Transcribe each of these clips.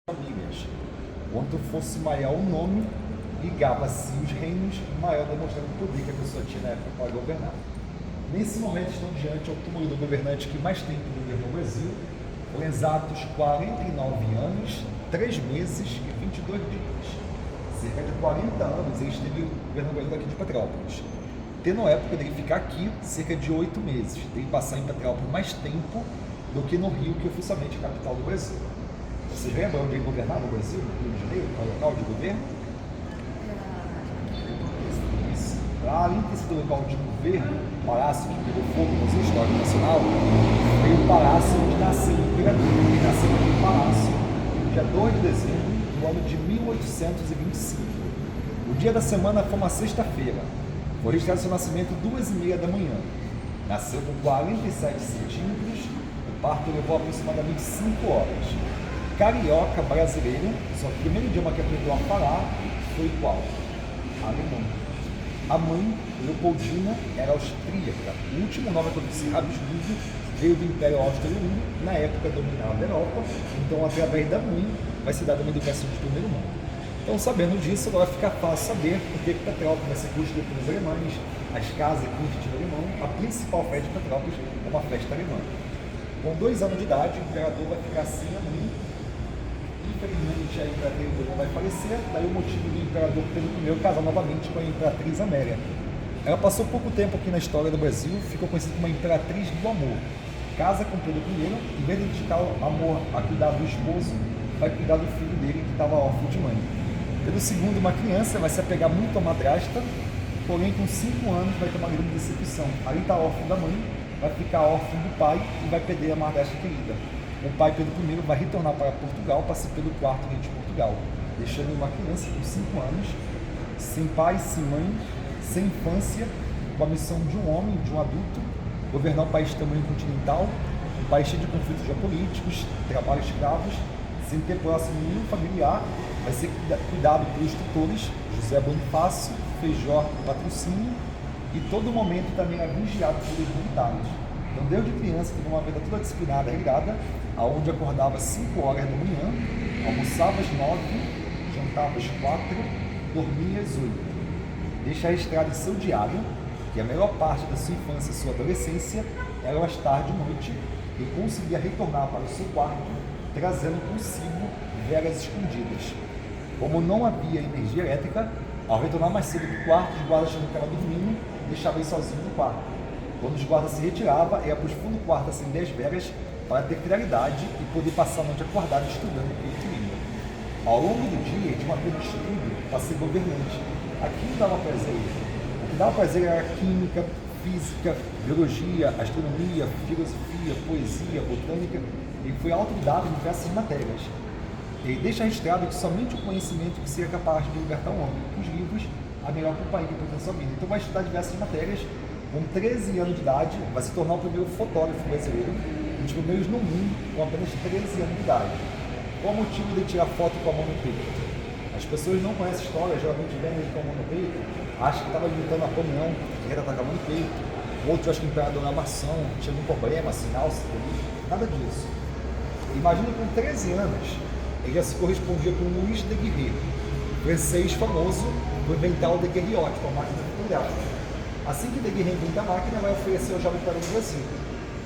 famílias. Quanto fosse maior o nome, ligava-se os reinos, maior demonstrando o poder que a pessoa tinha na época para governar. Nesse momento estão diante ao túmulo do governante que mais tempo governou o Brasil, com exatos 49 anos, 3 meses e 22 dias. Cerca de 40 anos ele esteve governando o Brasil aqui de Petrópolis. Tendo a época dele ficar aqui cerca de 8 meses, dele passar em Petrópolis mais tempo do que no Rio, que oficialmente é a capital do Brasil. Vocês lembram onde ele governava no Brasil, no Rio de Janeiro, qual é o local de governo? Além de ter sido local de governo, o palácio que pegou fogo no Museu Histórico Nacional, foi o palácio onde nasceu o imperador. Ele nasceu no palácio, no dia 2 de dezembro do ano de 1825. O dia da semana foi uma sexta-feira. Foi registrado seu nascimento 2h30 da manhã. Nasceu com 47 centímetros, o parto levou aproximadamente 5 horas. Carioca brasileiro, só que o primeiro idioma que aprendeu a falar foi qual? Alemão. A mãe, Leopoldina, era austríaca. O último nome que eu disse, Habsburgo, veio do Império Austro-Húngaro, na época dominava a Europa, então através da mãe vai se dar uma educação de primeiro mundo. Então, sabendo disso, agora fica fácil saber porque Petrópolis vai ser construída pelos alemães, as casas com estilo alemão, a principal festa de Petrópolis é uma festa alemã. Com 2 anos de idade, o imperador vai ficar sem a mãe. Infelizmente, a imperatriz não vai falecer, daí o motivo do imperador Pedro I casar novamente com a imperatriz Amélia. Ela passou pouco tempo aqui na história do Brasil, ficou conhecida como a imperatriz do amor. Casa com Pedro I, em vez de dedicar o amor a cuidar do esposo, vai cuidar do filho dele que estava órfão de mãe. Pedro II, uma criança, vai se apegar muito à madrasta, porém com 5 anos vai ter uma grande decepção. Ali está órfão da mãe, vai ficar órfão do pai e vai perder a madrasta querida. O pai Pedro I vai retornar para Portugal para ser Pedro IV rei de Portugal, deixando uma criança com 5 anos, sem pai, sem mãe, sem infância, com a missão de um homem, de um adulto, governar um país de tamanho continental, um país cheio de conflitos geopolíticos, trabalho escravos, sem ter próximo nenhum familiar, vai ser cuidado pelos tutores, José Bonifácio, Feijó Patrocínio, e todo momento também era vigiado pelos militares. Então, desde criança, teve uma vida toda disciplinada, regrada, aonde acordava às 5 horas da manhã, almoçava às 9, jantava às 4, dormia às 8. Deixa registrado em seu diário que a melhor parte da sua infância e sua adolescência eram as tardes e noite, e conseguia retornar para o seu quarto, trazendo consigo velas escondidas. Como não havia energia elétrica, ao retornar mais cedo para o quarto, os guardas achando que estava dormindo, deixavam ele sozinho no quarto. Quando os guardas se retiravam, ia para o fundo do quarto acender as velas para ter claridade e poder passar a noite acordado estudando o língua. Ao longo do dia, ele tinha uma vida de estudo para ser governante. Aqui não dava prazer. O que dava prazer era química, física, biologia, astronomia, filosofia, poesia, botânica. Ele foi autodidata em diversas matérias. Ele deixa registrado que somente o conhecimento que seria capaz de libertar o homem. Os livros, a melhor companhia para a sua vida. Então vai estudar diversas matérias. Com 13 anos de idade, vai se tornar o primeiro fotógrafo brasileiro, um dos primeiros no mundo, com apenas 13 anos de idade. Qual o motivo de tirar foto com a mão no peito? As pessoas não conhecem a história, geralmente vêm ele com a mão no peito, acham que estava limitando a Napoleão, que era estar com a mão no peito. Outros acham que o imperador era maçã, tinha algum problema, sinal, nada disso. Imagina com 13 anos, ele já se correspondia com Louis Daguerre, francês famoso por inventar o daguerreotipo, a máquina fotográfica. Assim que Daguerre inventa a máquina, vai oferecer ao jovem para o Brasil.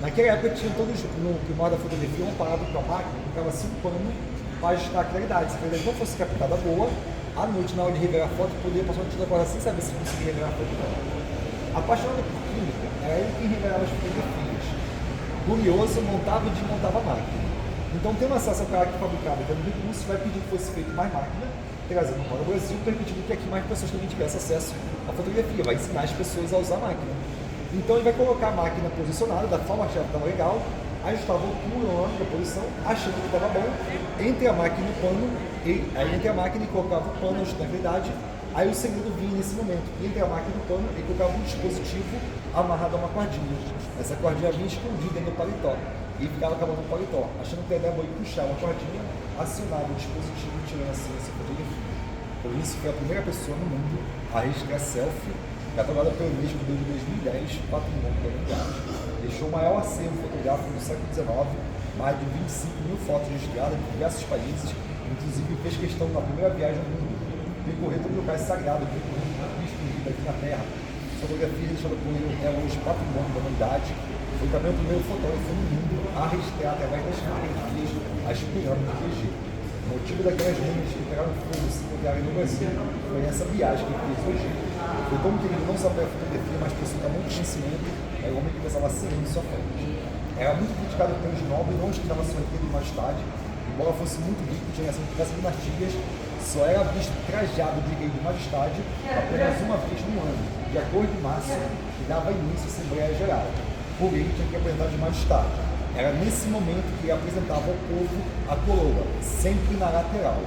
Naquela época, tinha todos, no primórdio da fotografia, um parado com a máquina, colocava-se um pano para ajustar a claridade. Se a claridade não fosse captada boa, à noite, na hora de revelar a foto, poderia passar uma noite da sem saber se conseguia revelar a foto ou não. Apaixonado por química, era ele quem revelava as fotografias. Curioso, montava e desmontava a máquina. Então, tendo acesso ao cara que fabricava dando recurso, vai pedir que fosse feito mais máquina, trazendo para o Brasil, permitindo que aqui mais pessoas também tivessem acesso à fotografia, vai ensinar as pessoas a usar a máquina. Então ele vai colocar a máquina posicionada da forma que já estava legal, ajustava a altura, o ângulo, a posição, achando que estava bom, entre a máquina e o pano, aí entre a máquina e colocava o pano, ajustando a claridade, aí o segredo vinha nesse momento, entre a máquina e o pano, ele colocava um dispositivo amarrado a uma cordinha. Essa cordinha vinha escondida no paletó, e ficava acabando no paletó, achando que a ideia era puxar uma cordinha, acionava o dispositivo tirando assim essa fotografia. Por isso foi a primeira pessoa no mundo a registrar selfie, catalogada pelo Unesco desde 2010, Patrimônio da Humanidade. Deixou o maior acervo fotográfico do século XIX, mais de 25 mil fotos registradas em diversos países, Inclusive fez questão na primeira viagem ao mundo percorrer todo o lugar sagrado, percorrendo o Cristo vivo aqui na Terra. A fotografia deixada por ele é hoje patrimônio da humanidade. Foi também o primeiro fotógrafo no mundo a registrar através das fotografias as pirâmides do Egito. O motivo daquelas múmias que pegaram fogo e se encontraram no Brasil foi essa viagem que ele fez ao Egito. Foi tão querido não só pela fotografia, mas por seu tamanho de conhecimento, era um homem que pensava sereno em sua frente. Era muito criticado pelos nobres, não estudava sua riqueza e majestade, embora fosse muito rico, tinha essa dinastias, só era visto trajado de rei de majestade apenas uma vez no ano, de acordo com março, que dava início à Assembleia Geral. Por ele tinha que apresentar de majestade. Era nesse momento que ele apresentava ao povo a coroa, sempre na lateral.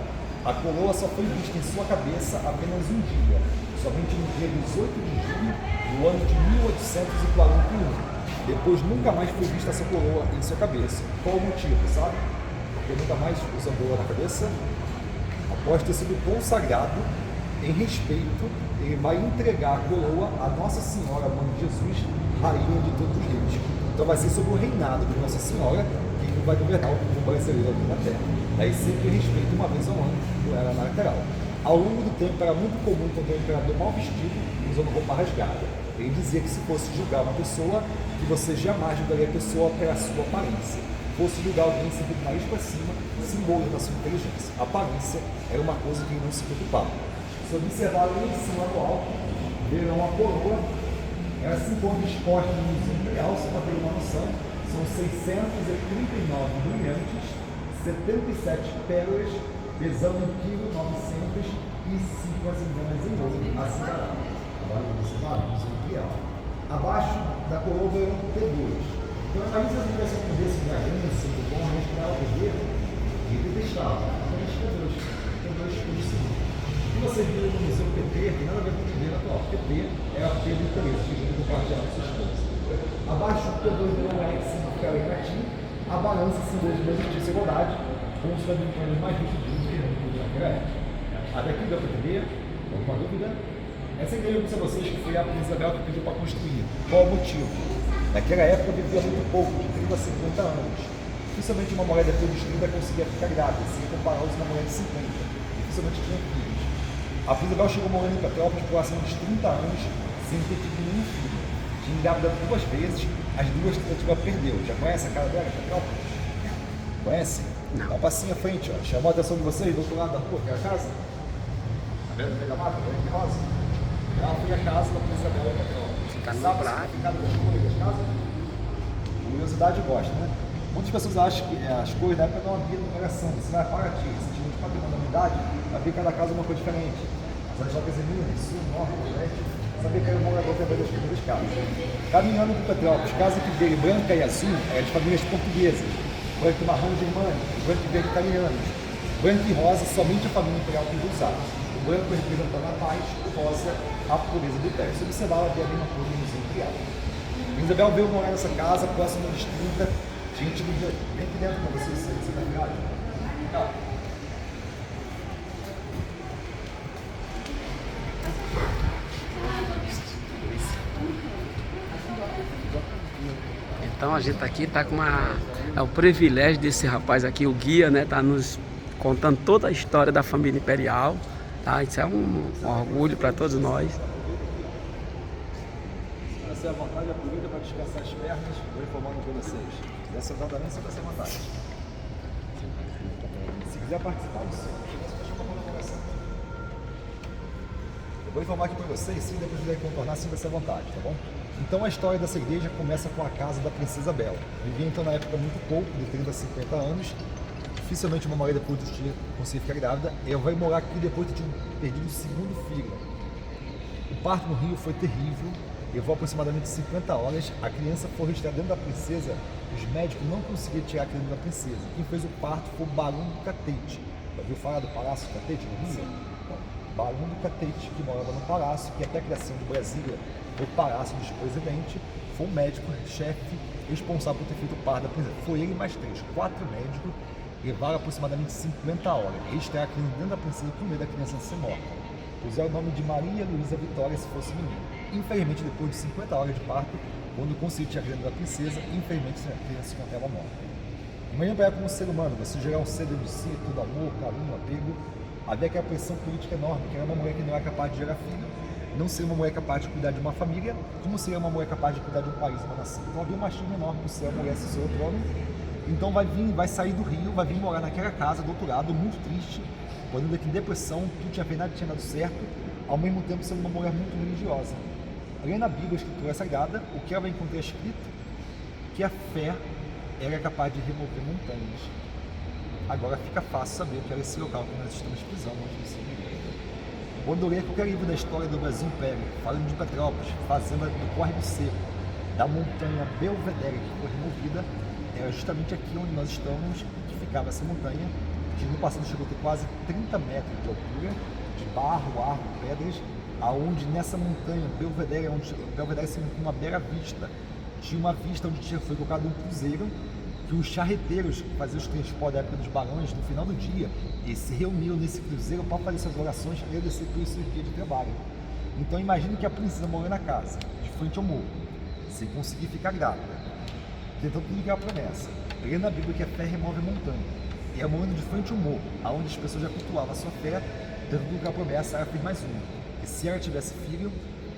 A coroa só foi vista em sua cabeça apenas um dia, somente no dia 18 de julho do ano de 1841. Depois nunca mais foi vista essa coroa em sua cabeça. Qual o motivo, sabe? Porque nunca mais usou a coroa na cabeça. Após ter sido consagrado, em respeito, ele vai entregar a coroa a Nossa Senhora, Mãe de Jesus, Rainha de todos os reis. Então vai ser sobre o reinado de Nossa Senhora que ele vai governar o povo brasileiro aqui na Terra. Daí sempre em respeito, uma vez ao ano, era na lateral. Ao longo do tempo era muito comum encontrar o imperador mal vestido, usando roupa rasgada. Ele dizia que se fosse julgar uma pessoa, que você jamais julgaria a pessoa pela sua aparência. Fosse julgar alguém sempre do nariz para cima, símbolo da sua inteligência. A aparência era uma coisa que ele não se preocupava. Se observar ali em cima do alto, verão a coroa. Ela se encontra exposta no Museu Imperial, só para ter uma noção, são 639 brilhantes, 77 pérolas, pesando 1,905 kg em ouro, assim dará. Agora você vai, Museu Imperial. Abaixo da coroa verão T2. Então, aí se você tivesse um desse garganta, do bom, respirar o poder, ele detestava. Então, T2 por cima. O que vocês viram no Museu PT tem nada a ver com o dinheiro atual. PT é a Pedro Interesse, que ele compartilhava com suas coisas. Abaixo do T2 verão o X, que é o latim, a balança simboliza a justiça e igualdade, como os americanos mais justos que naquela época. Até aqui deu para entender? Alguma dúvida? Essa igreja eu disse a vocês que foi a Princesa Isabel que pediu para construir. Qual o motivo? Naquela época vivia muito pouco, de 30 a 50 anos. Dificilmente uma mulher depois dos 30 conseguia ficar grávida, sem comparar com uma mulher de 50. Dificilmente tinha filhos. A Princesa Isabel chegou morando em Petrópolis por acima dos 30 anos, sem ter tido nenhum filho. Tinha engravidado 2 vezes, as 2 tentativas perdeu. Já conhece a cara dela, Petrópolis? Conhece? Dá um passinho à frente, ó. Chamou a atenção de vocês do outro lado da rua, que é a casa? Tá vendo? Pega a mata, branca e rosa. Ela foi a casa da Princesa Isabel em Petrópolis. Fica no Sabe prato. o significado das cores das casas? Curiosidade gosta, né? Muitas pessoas acham que as cores da época dão uma vida no coração. Você vai para ti, se tiver de patrimônio da unidade, vai ver cada casa uma cor diferente. As placas em Minas, Sul, Norte, Leste, saber que era o morador também das primeiras casas. Caminhando por Petrópolis, casa que veio branca e azul era de famílias portuguesas, branco e marrom germânico, branco e verde italianos, branco e rosa somente a família imperial que usava. O branco representando a paz, o rosa a pureza do império. Se observar, havia a mesma coisa no Museu Imperial. Isabel veio morar nessa casa, próximo dos 30. Gente, vem aqui dentro com vocês, você tá ligado? Não. Então a gente aqui tá com é o privilégio desse rapaz aqui, o guia, né? Tá nos contando toda a história da família imperial, tá? Isso é um orgulho para todos nós. Se à vontade, aproveita para descansar as pernas, vou informando com vocês. Se quiser sentar também, você vai ser à vontade. Se quiser participar do seu, eu vou informar aqui para vocês, sim, depois de contornar, sim, vai ser à vontade, tá bom? Então a história dessa igreja começa com a casa da Princesa Isabel. Vivia então na época muito pouco, de 30 a 50 anos. Dificilmente uma mulher depois de conseguir ficar grávida. Ela vai morar aqui depois de ter perdido o segundo filho. O parto no Rio foi terrível. Levou aproximadamente 50 horas, a criança foi registrada dentro da princesa, os médicos não conseguiam tirar a criança da princesa. Quem fez o parto foi o Barão do Catete. Já ouviu falar do Palácio do Catete no Rio? Barão do Catete, que morava no palácio, que até a criação de Brasília, o palácio do presidente, foi o médico-chefe responsável por ter feito o parto da princesa. Foi ele mais 4 médicos, levaram aproximadamente 50 horas. Registraram a criança dentro da princesa com medo da criança ser morta. Puseram o nome de Maria Luísa Vitória se fosse menino. Infelizmente, depois de 50 horas de parto, quando conseguiu tirar a criança da princesa, infelizmente a criança se encontrava morta. Imagina para ela como ser humano, você gerar um ser de si, todo amor, carinho, apego. Havia aquela pressão política enorme, que era uma mulher que não era capaz de gerar filho, não seria uma mulher capaz de cuidar de uma família, como seria uma mulher capaz de cuidar de um país, uma nação. Então havia um machismo enorme por ser a mulher, ser o trono. Então vai sair do Rio, vai vir morar naquela casa, doutorado, muito triste, podendo aqui em depressão, tudo tinha feito, nada tinha dado certo, ao mesmo tempo sendo uma mulher muito religiosa. Lendo a Bíblia, a Escritura Sagrada, o que ela vai encontrar escrito? Que a fé era capaz de remover montanhas. Agora fica fácil saber que era esse local que nós estamos pisando hoje nesse livro. Quando eu ler qualquer livro da história do Brasil Império, falando de Petrópolis, fazenda do Córrego Seco, da montanha Belvedere que foi removida, era justamente aqui onde nós estamos, que ficava essa montanha, que no passado chegou a ter quase 30 metros de altura, de barro, arco, pedras, aonde nessa montanha Belvedere, onde Belvedere se com uma bela vista, tinha uma vista onde foi colocado um cruzeiro, que os charreteiros que faziam os transportes da época dos barões, no final do dia, eles se reuniam nesse cruzeiro para fazer suas orações e agradecer por esse dia de trabalho. Então imagine que a princesa morreu na casa, de frente ao morro, sem conseguir ficar grávida, tentando cumprir a promessa. Lendo na Bíblia que a fé remove a montanha, e ela morando de frente ao morro, onde as pessoas já cultuavam a sua fé, tentando cumprir a promessa, ela fez mais uma. E se ela tivesse filho,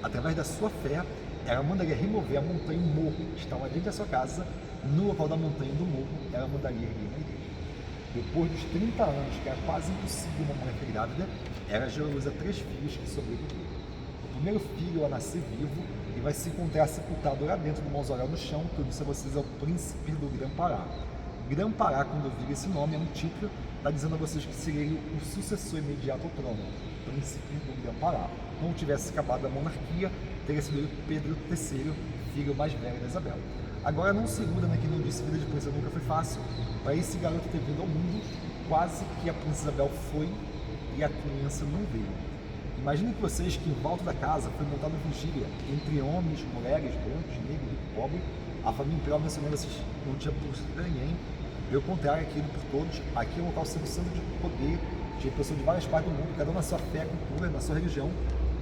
através da sua fé, ela mandaria remover a montanha e o morro que estava dentro da sua casa. No local da montanha e do morro, ela mandaria erguer uma igreja. Depois dos 30 anos, que era quase impossível uma mulher ficar grávida, ela gerou luz a 3 filhos que sobreviveram. O primeiro filho vai nascer vivo e vai se encontrar sepultado lá dentro do mausoléu no chão, que eu disse a vocês é o príncipe do Grã-Pará. Grã-Pará, quando eu vi esse nome, é um título, está dizendo a vocês que seria o sucessor imediato ao trono, príncipe do Grã-Pará. Não tivesse acabado a monarquia, teria sido Pedro III, filho mais velho da Isabel. Agora não se iluda, né, que não disse vida de princesa nunca foi fácil. Para esse garoto ter vindo ao mundo, quase que a princesa Isabel foi e a criança não veio. Imaginem que vocês que em volta da casa foi montada vigília entre homens, mulheres, brancos, negros, rico, pobre. A família imperial mencionando esses não tinha por ninguém. Pelo contrário, aquilo por todos. Aqui é um local sendo centro de poder. Tinha pessoas de várias partes do mundo, cada um na sua fé, cultura, na sua religião,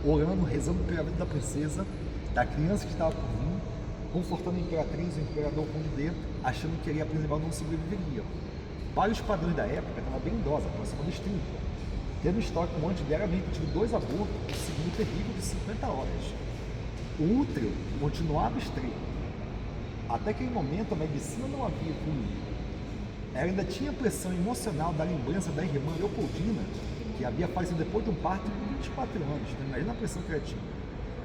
orando, rezando pela vida da princesa, da criança que estava por vir, confortando a imperatriz, o imperador Conde D, achando que a princesa Isabel não sobreviveria. Para os padrões da época, estava bem idosa, próxima dos 30. Tendo histórico antes dela, havia tido 2 abortos, o segundo terrível de 50 horas. O útero continuava estreito. Até aquele momento, a medicina não havia evoluído. Ela ainda tinha pressão emocional da lembrança da irmã Leopoldina, que havia falecido depois de um parto de 24 anos. Então, imagina a pressão que ela tinha.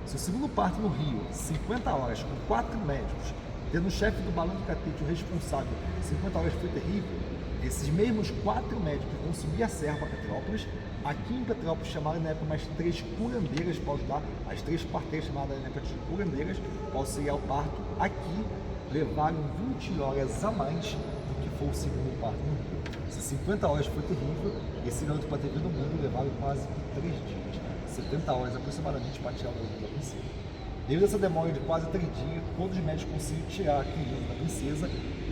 Seu segundo parto no Rio, 50 horas, com 4 médicos, tendo o chefe do balão do catete, o responsável, 50 horas foi terrível. Esses mesmos 4 médicos vão subir a serra para Petrópolis. Aqui em Petrópolis chamaram na época mais 3 curandeiras para ajudar, as 3 parteiras chamadas na época de curandeiras para auxiliar o parto. Aqui levaram 20 horas a mais do que foi o segundo parto no Rio. Se 50 horas foi terrível, esse garoto para ter vindo ao mundo levaram quase 3 dias, 70 horas aproximadamente para tirar o garoto da princesa. Devido a essa demora de quase 3 dias, todos os médicos conseguiram tirar a criança da princesa.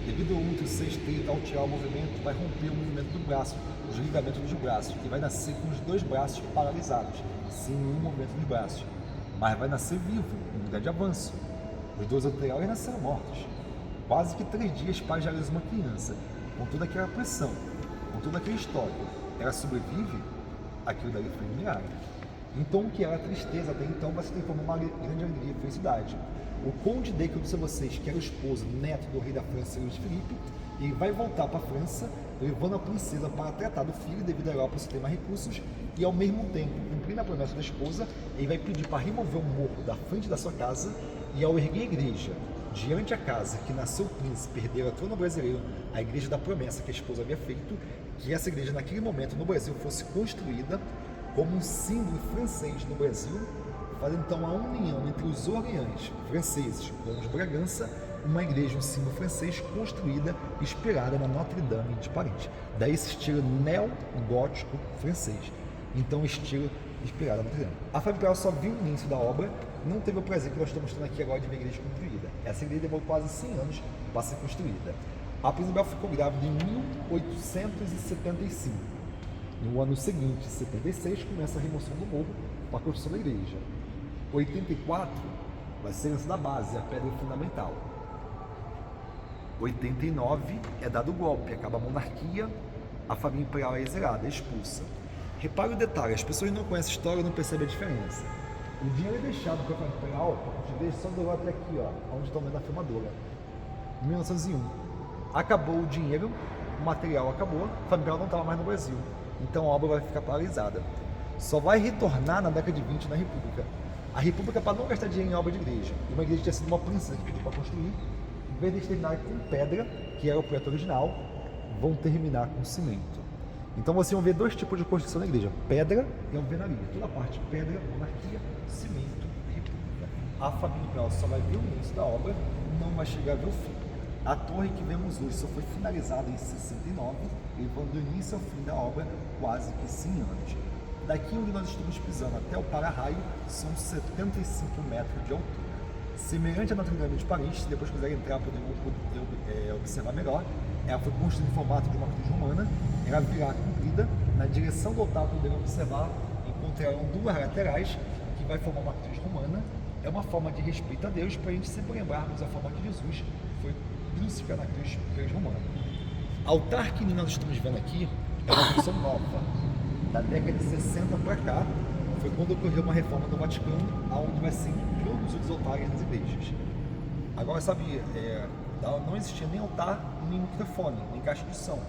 Devido ao útero ser estreito, ao tirar o movimento, vai romper o movimento do braço, os ligamentos dos braços, e vai nascer com os 2 braços paralisados, sem nenhum movimento dos braços. Mas vai nascer vivo, em lugar de avanço. Os 2 anteriores nasceram mortos. Quase que 3 dias para gerar uma criança, com toda aquela pressão, com toda aquela história. Ela sobrevive, aquilo dali foi um milagre. Então o que era tristeza até então vai se transformar em uma grande alegria e felicidade. O Conde D, que eu disse a vocês, que era o esposo, neto do rei da França, Luís Felipe, ele vai voltar para a França, levando a princesa para tratar do filho, devido à Europa ter mais recursos, e ao mesmo tempo, cumprindo a promessa da esposa, ele vai pedir para remover o morro da frente da sua casa, e ao erguer a igreja diante a casa que nasceu o príncipe, herdeiro ao trono brasileiro, a igreja da promessa que a esposa havia feito, que essa igreja naquele momento no Brasil fosse construída como um símbolo francês no Brasil, faz então a união entre os Orleans franceses com os Bragança, uma igreja, um símbolo francês construída, inspirada na Notre Dame de Paris. Daí esse estilo neogótico francês. Então estilo inspirado na Notre Dame. A família imperial só viu o início da obra, não teve o prazer que nós estamos tendo aqui agora de ver a igreja construída. Essa igreja demorou quase 100 anos para ser construída. A princesa Isabel ficou grávida em 1875. No ano seguinte, 76, começa a remoção do morro para a construção da igreja. 84 vai ser antes da base, a pedra fundamental. 89 é dado o golpe, acaba a monarquia, a família imperial é exilada, é expulsa. Repare o detalhe, as pessoas não conhecem a história, não percebem a diferença. O dinheiro é deixado para a família imperial, só durou até aqui, ó, onde estão vendo a filmadora. 1901. Acabou o dinheiro, o material acabou, a família imperial não estava mais no Brasil. Então a obra vai ficar paralisada. Só vai retornar na década de 20 na República. A República, para não gastar dinheiro em obra de igreja, e uma igreja tinha sido uma princesa que pediu para construir, em vez de eles terminarem com pedra, que era o projeto original, vão terminar com cimento. Então vocês vão ver dois tipos de construção na igreja: pedra e alvenaria. Toda a parte pedra, monarquia, cimento, república. A família imperial só vai ver o início da obra, não vai chegar a ver o fim. A torre que vemos hoje só foi finalizada em 69, levando do início ao fim da obra quase que 100 anos. Daqui onde nós estamos pisando até o para-raio são 75 metros de altura. Semelhante à Notre Dame de Paris, se depois quiser entrar poder observar melhor, ela foi construída em formato de uma cruz romana, ela virá comprida, na direção do altar poderão observar, encontrarão duas laterais que vai formar uma cruz romana. É uma forma de respeito a Deus, para a gente sempre lembrarmos a forma que Jesus foi crucificado na cruz romana. Altar que nós estamos vendo aqui é uma construção nova, da década de 60 para cá, foi quando ocorreu uma reforma do Vaticano, onde vai ser introduzidos os altares nas igrejas. Agora, sabe, não existia nem altar, nem microfone, nem caixa de som.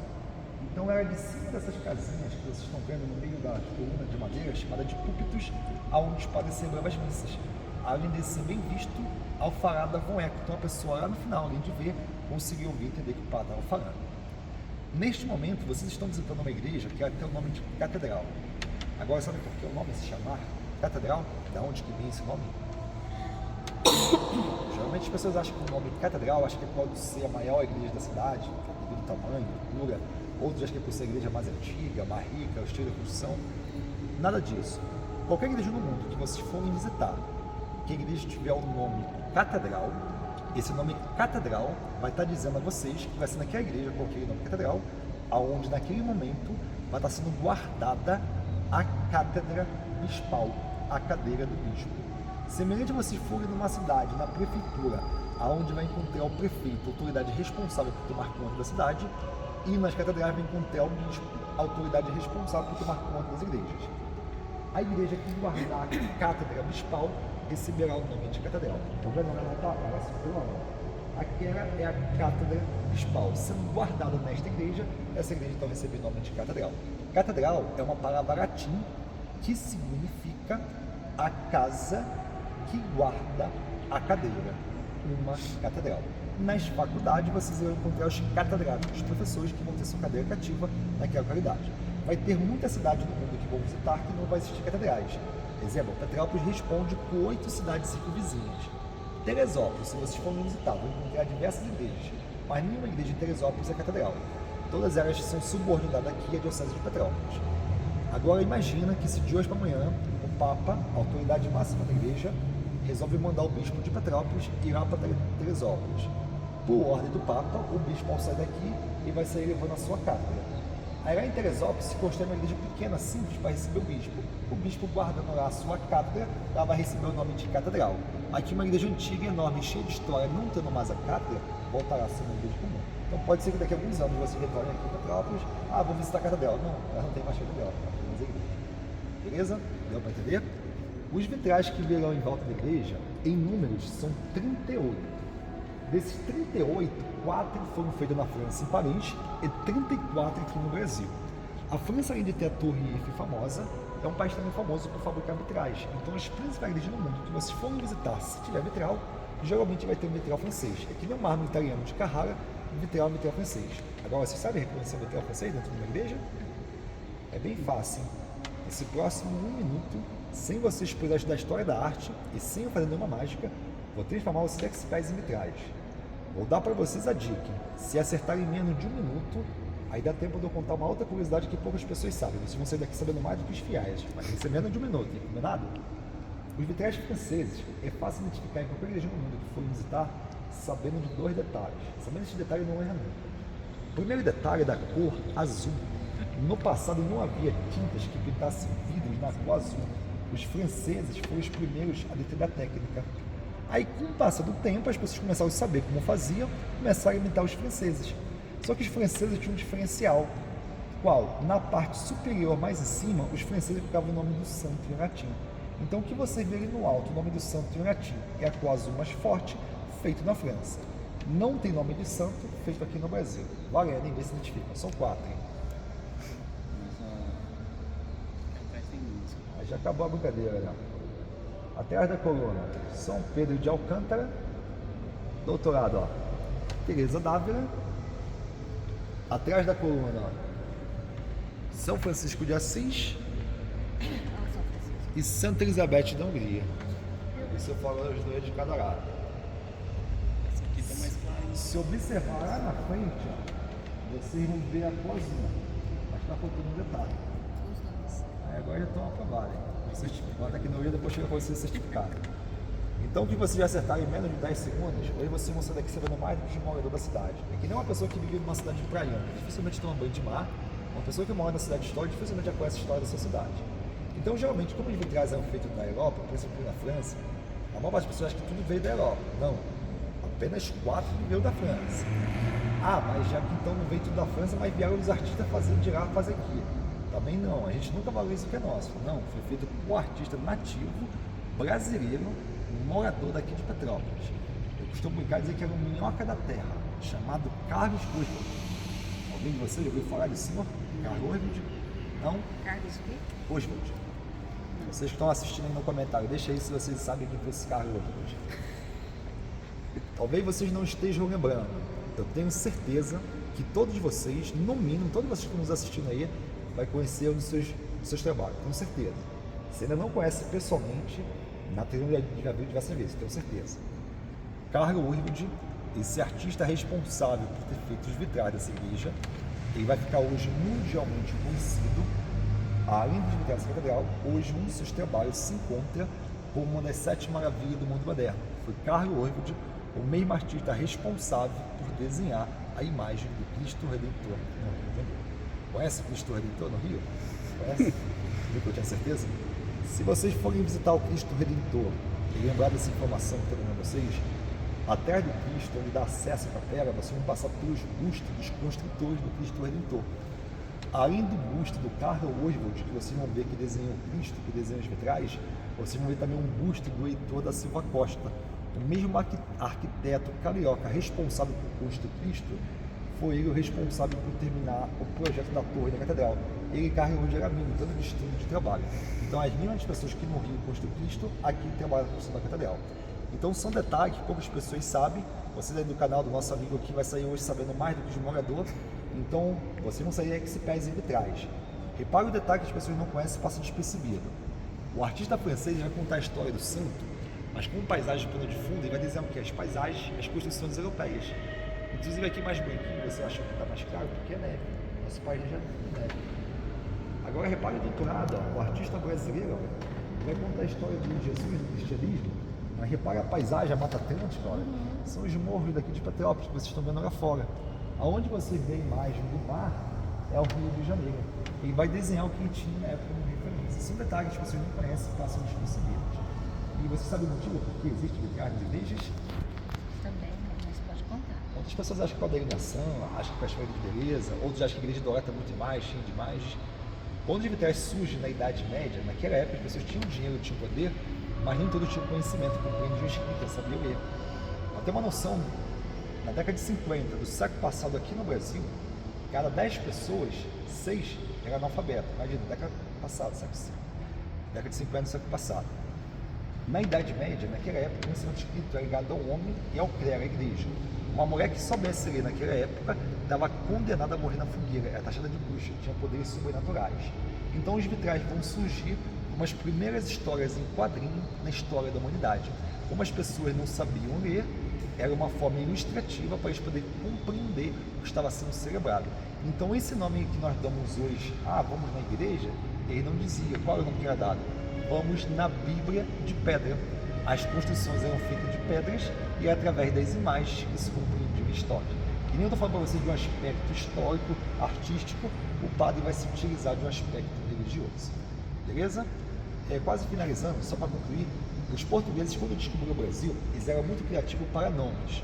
Então era de cima dessas casinhas que vocês estão vendo no meio da coluna de madeira, chamada de púlpitos, aonde os padres celebravam as missas. Além de ser bem visto, alfarada com eco. Então a pessoa lá no final, além de ver, conseguiu ouvir e entender que o padre estava falando. Neste momento, vocês estão visitando uma igreja que tem o nome de catedral. Agora, sabe por que o nome se chamar catedral? Da onde que vem esse nome? Geralmente as pessoas acham que o nome catedral que pode ser a maior igreja da cidade, devido ao tamanho, altura. Outros acham que é por ser a igreja mais antiga, mais rica, o estilo da construção. Nada disso. Qualquer igreja no mundo que vocês forem visitar, que a igreja tiver o nome catedral, esse nome catedral vai estar dizendo a vocês que vai ser naquela igreja com aquele nome catedral, aonde naquele momento vai estar sendo guardada a cátedra bispal, a cadeira do bispo. Semelhante a vocês forem numa cidade, na prefeitura, aonde vai encontrar o prefeito, a autoridade responsável por tomar conta da cidade, e nas catedrais vai encontrar o bispo, a autoridade responsável por tomar conta das igrejas. A igreja que guardar a cátedra bispal receberá o nome de catedral. Então, vai não aparece pelo nome. Aquela é a cátedra bispal. Sendo guardada nesta igreja, essa igreja então recebe o nome de catedral. Catedral é uma palavra latim que significa a casa que guarda a cadeira, uma catedral. Nas faculdades, vocês vão encontrar os catedráticos, os professores que vão ter sua cadeira cativa naquela localidade. Vai ter muita cidade no mundo que vão visitar que não vai existir catedrais. Exemplo, Petrópolis responde com 8 cidades circunvizinhas. Teresópolis, se vocês forem visitar, vão encontrar diversas igrejas, mas nenhuma igreja em Teresópolis é catedral. Todas elas são subordinadas aqui à Diocese de Petrópolis. Agora imagina que se de hoje para amanhã o Papa, a autoridade máxima da igreja, resolve mandar o bispo de Petrópolis ir lá para Teresópolis. Por ordem do Papa, o bispo vai sair daqui e vai sair levando a sua cátedra. Aí lá em Teresópolis se constrói uma igreja pequena, simples, para receber o bispo. O bispo guardando lá a sua cátedra, ela vai receber o nome de catedral. Aqui uma igreja antiga, enorme, cheia de história, não tendo mais a cátedra, voltará a ser uma igreja comum. Então pode ser que daqui a alguns anos você retorne aqui em Petrópolis, vou visitar a catedral. Não, ela não tem mais catedral, ela tem mais igreja. Beleza? Deu para entender? Os vitrais que verão em volta da igreja, em números, são 38. Desses 38, 4 foram feitos na França, em Paris, e 34 aqui no Brasil. A França, além de ter a Torre Eiffel famosa, é um país também famoso por fabricar vitrais. Então, as principais igrejas no mundo que vocês forem visitar, se tiver vitral, geralmente vai ter um vitral francês. Aqui no mármore italiano de Carrara, um vitral francês. Agora, vocês sabem reconhecer o vitral francês dentro de uma igreja? É bem fácil. Esse próximo 1 minuto, sem vocês precisarem estudar a história da arte e sem eu fazer nenhuma mágica, vou transformar os lexicais em vitrais. Vou dar para vocês a dica. Se acertarem menos de 1 minuto, aí dá tempo de eu contar uma outra curiosidade que poucas pessoas sabem. Vocês vão sair daqui sabendo mais do que os fiéis, mas tem que ser menos de 1 minuto, combinado? Os vitrais franceses é fácil identificar em qualquer igreja no mundo que for visitar, sabendo de 2 detalhes. Sabendo esse detalhe não erra nunca. O primeiro detalhe é da cor azul. No passado não havia tintas que pintassem vidros na cor azul. Os franceses foram os primeiros a deter a técnica. Aí, com o passar do tempo, as pessoas começaram a saber como faziam, começaram a imitar os franceses. Só que os franceses tinham um diferencial. Qual? Na parte superior, mais em cima, os franceses colocavam o nome do santo em latim. Então, o que você vê ali no alto, o nome do santo em latim, é a cor azul mais forte, feito na França. Não tem nome de santo feito aqui no Brasil. Olha, nem vê se identifica, são 4. Hein? Aí já acabou a brincadeira, né? Atrás da coluna, São Pedro de Alcântara, doutorado, ó, Teresa d'Ávila. Atrás da coluna, ó, São Francisco de Assis e Santa Elizabeth da Hungria. Isso eu falo os dois de cada lado. Essa aqui tá mais clara. Se observar lá na frente, ó, vocês vão ver a corzinha, mas está faltando um detalhe. Aí agora já estão aprovados, hein? Bota aqui no vídeo, depois chega para você certificado. Então, o que vocês já acertaram em menos de 10 segundos, hoje vocês vão sair daqui sabendo mais do que o morador da cidade. É que nem uma pessoa que vive numa cidade de praiana, dificilmente toma banho de mar. Uma pessoa que mora na cidade histórica dificilmente já conhece a história dessa cidade. Então, geralmente, como os vitrais eram feitos na Europa, principalmente na França, a maior parte das pessoas acha que tudo veio da Europa. Não, apenas 4 veio da França. Ah, mas já que então não veio tudo da França, mas vieram os artistas fazer de lá, fazer aqui. Também não, a gente nunca valoriza o que é nosso. Não, foi feito por um artista nativo, brasileiro, morador daqui de Petrópolis. Eu costumo brincar e dizer que era um minhoca da terra, chamado Carlos Oswald. Alguém de vocês já ouviu falar desse senhor? Carlos Oswald? Não? Carlos o quê? Oswald. Vocês que estão assistindo aí no comentário, deixa aí se vocês sabem quem foi esse Carlos Oswald. Talvez vocês não estejam lembrando. Eu tenho certeza que todos vocês, no mínimo, todos vocês que estão nos assistindo aí, vai conhecer um dos seus trabalhos, tenho certeza. Se ainda não conhece pessoalmente, na teoria já viu diversas vezes, tenho certeza. Carlos Oswald, esse artista responsável por ter feito os vitrais dessa igreja, ele vai ficar hoje mundialmente conhecido. Além dos vitrais dessa catedral, hoje um dos seus trabalhos se encontra como uma das 7 maravilhas do mundo moderno. Foi Carlos Oswald, o mesmo artista responsável por desenhar a imagem do Cristo Redentor no Rio de Janeiro. Conhece o Cristo Redentor no Rio? Conhece? Viu que eu tinha certeza? Se vocês forem visitar o Cristo Redentor e lembrar dessa informação que eu estou dando a vocês, atrás do Cristo, onde dá acesso à capela, vocês vão passar pelos bustos dos construtores do Cristo Redentor. Além do busto do Carlos Oswald, que vocês vão ver que desenhou o Cristo, que desenhou os vitrais, vocês vão ver também um busto do Heitor da Silva Costa. O mesmo arquiteto carioca responsável por construir o Cristo, foi ele o responsável por terminar o projeto da torre da catedral. Ele carregou hoje era mínimo, tanto de estudo de trabalho. Então, as mínimas pessoas que no Rio construíram Cristo, aqui trabalham na construção da catedral. Então, são detalhes que poucas pessoas sabem. Vocês aí do canal do nosso amigo aqui vai sair hoje sabendo mais do que os moradores. Então, vocês vão sair que se pés e vitrais. Repare o detalhe que as pessoas não conhecem e passam despercebido. O artista francês vai contar a história do santo, mas com paisagem de plano de fundo, ele vai desenhar o quê? As paisagens, as construções europeias. Inclusive aqui mais branquinho, você acha que está mais claro, porque é neve. Nosso país já é neve. Agora repare o doutorado, ó, o artista brasileiro vai contar a história de Jesus no cristianismo, mas repare a paisagem, a Mata Atlântica, olha, são os morros daqui de Petrópolis, que vocês estão vendo lá fora. Aonde você vê a imagem do mar é o Rio de Janeiro. Ele vai desenhar o que ele tinha na época como referência. São detalhes que as pessoas não conhecem e passam despercebidos. E você sabe o motivo por que existe vitrais nas igrejas? Também, mas pode contar. Outras pessoas acham que é a iluminação, acham que é a história de beleza, outros acham que a igreja idolatra muito mais, cheia de imagens. Quando os vitrais surgem na Idade Média, naquela época as pessoas tinham dinheiro, tinham poder, mas nem todos tinham conhecimento, compreendiam escrita, sabiam ler. Para ter uma noção, na década de 50 do século passado aqui no Brasil, cada 10 pessoas, 6 eram analfabetas. Imagina, década passada, século 5. Década de 50 do século passado. Na Idade Média, naquela época, o conhecimento escrito era ligado ao homem e ao clero, à igreja. Uma mulher que soubesse ler naquela época estava condenada a morrer na fogueira, era taxada de bruxa, tinha poderes sobrenaturais. Então os vitrais vão surgir como as primeiras histórias em quadrinho na história da humanidade. Como as pessoas não sabiam ler, era uma forma ilustrativa para eles poderem compreender o que estava sendo celebrado. Então esse nome que nós damos hoje, vamos na igreja, ele não dizia, qual era o nome que era dado? Vamos na Bíblia de pedra. As construções eram feitas de pedras e através das imagens que se compreendiam a história. E nem eu estou falando para vocês de um aspecto histórico, artístico, o padre vai se utilizar de um aspecto religioso. Beleza? Quase finalizando, só para concluir, Os portugueses, quando descobriram o Brasil, eles eram muito criativos para nomes.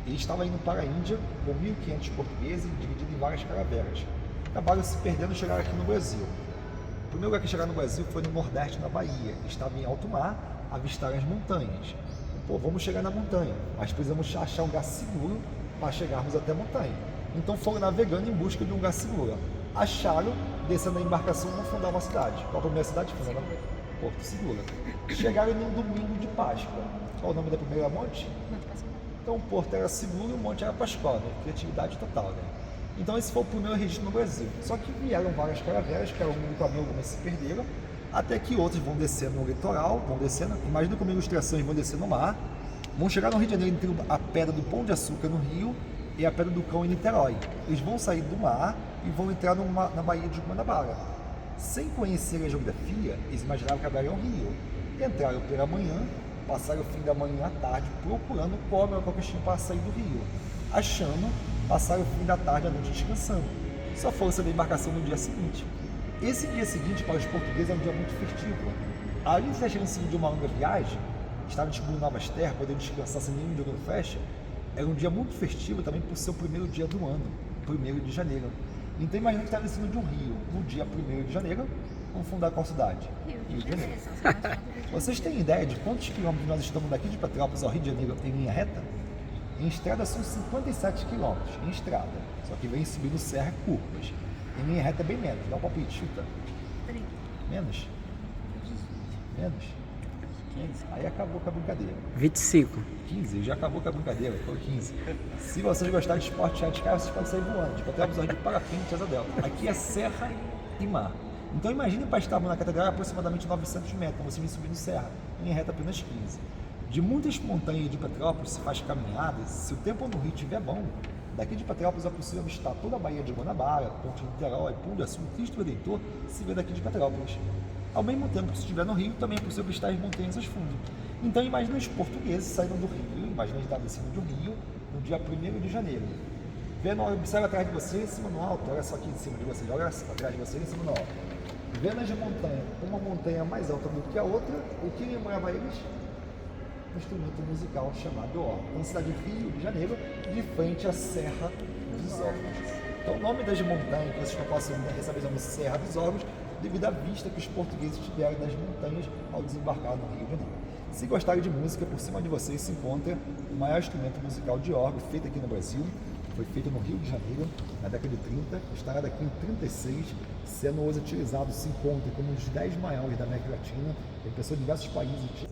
Eles estavam indo para a Índia com 1.500 portugueses, divididos em várias caravelas. Acabaram se perdendo e chegaram aqui no Brasil. O primeiro lugar que chegaram no Brasil foi no Nordeste, na Bahia. Estavam em alto mar, avistaram as montanhas. Pô, vamos chegar na montanha, mas precisamos achar um lugar seguro para chegarmos até a montanha. Então foram navegando em busca de um lugar seguro. Acharam, descendo a embarcação, vão fundar uma cidade. Qual a primeira cidade? Fundaram Porto Seguro. Chegaram num domingo de Páscoa. Qual o nome da primeira monte? Então o porto era seguro e o monte era Pascoal, né? Criatividade total, né? Então esse foi o primeiro registro no Brasil. Só que vieram várias caravelas, que eram muito caminho, algumas se perderam, até que outros vão descer no litoral, vão descendo, imagina como ilustrações, vão descer no mar, vão chegar no Rio de Janeiro, entre a pedra do Pão de Açúcar no Rio e a pedra do Cão em Niterói. Eles vão sair do mar e vão entrar na Baía de Guanabara. Sem conhecer a geografia, eles imaginavam que a Baía era um rio. Entraram pela manhã, passaram o fim da manhã à tarde procurando qual era o melhor destino para sair do rio. Achando, passaram o fim da tarde à noite descansando. Só foram sair da embarcação no dia seguinte. Esse dia seguinte, para os portugueses, era um dia muito festivo. Além de terem sido de uma longa viagem, estavam descobrindo novas terras, podendo descansar sem nenhum dia quando fecha, era um dia muito festivo também por ser o primeiro dia do ano, 1º de janeiro. Então imagina que estava em cima de um rio, no dia 1º de janeiro, vamos fundar qual cidade? Rio de Janeiro. Vocês têm ideia de quantos quilômetros nós estamos daqui de Petrópolis ao Rio de Janeiro em linha reta? Em estrada são 57 quilômetros, em estrada. Só que vem subindo serra e curvas. Em linha reta é bem menos, dá um palpite, chuta. 30. Menos? Menos? 15. Aí acabou com a brincadeira. 25. 15, já acabou com a brincadeira, foi 15. Se vocês gostarem de esporte radical, vocês podem sair voando, de Petrópolis ao Rio de parapente, asa delta. Aqui é serra e mar. Então imagine para estarmos na catedral aproximadamente 900 metros, você vem subindo serra, em reta apenas 15. De muitas montanhas de Petrópolis se faz caminhadas, se o tempo no Rio estiver bom, daqui de Petrópolis é possível avistar toda a Baía de Guanabara, Ponte de Niterói, Pão de Açúcar, Cristo Redentor, se vê daqui de Petrópolis. Ao mesmo tempo que se estiver no Rio, também é possível avistar as montanhas aos fundos. Então imagina os portugueses saindo do Rio, imagina eles descendo de um rio no dia 1º de janeiro. Vendo, observa atrás de você, em cima no alto, olha só aqui em cima de você, olha atrás de você, em cima no alto. Vendo as montanhas, uma montanha mais alta do que a outra, o que lembrava eles? Um instrumento musical chamado órgão. Então, cidade de Rio de Janeiro, de frente à Serra dos Órgãos. Então, o nome das montanhas que vocês não possam receber como Serra dos Órgãos, devido à vista que os portugueses tiveram das montanhas ao desembarcar no Rio de Janeiro. Se gostarem de música, por cima de vocês se encontra o maior instrumento musical de órgão feito aqui no Brasil. Foi feito no Rio de Janeiro, na década de 30, instalado aqui em 36, sendo hoje utilizado, se encontra como um dos 10 maiores da América Latina, tem pessoas de diversos países utilizando.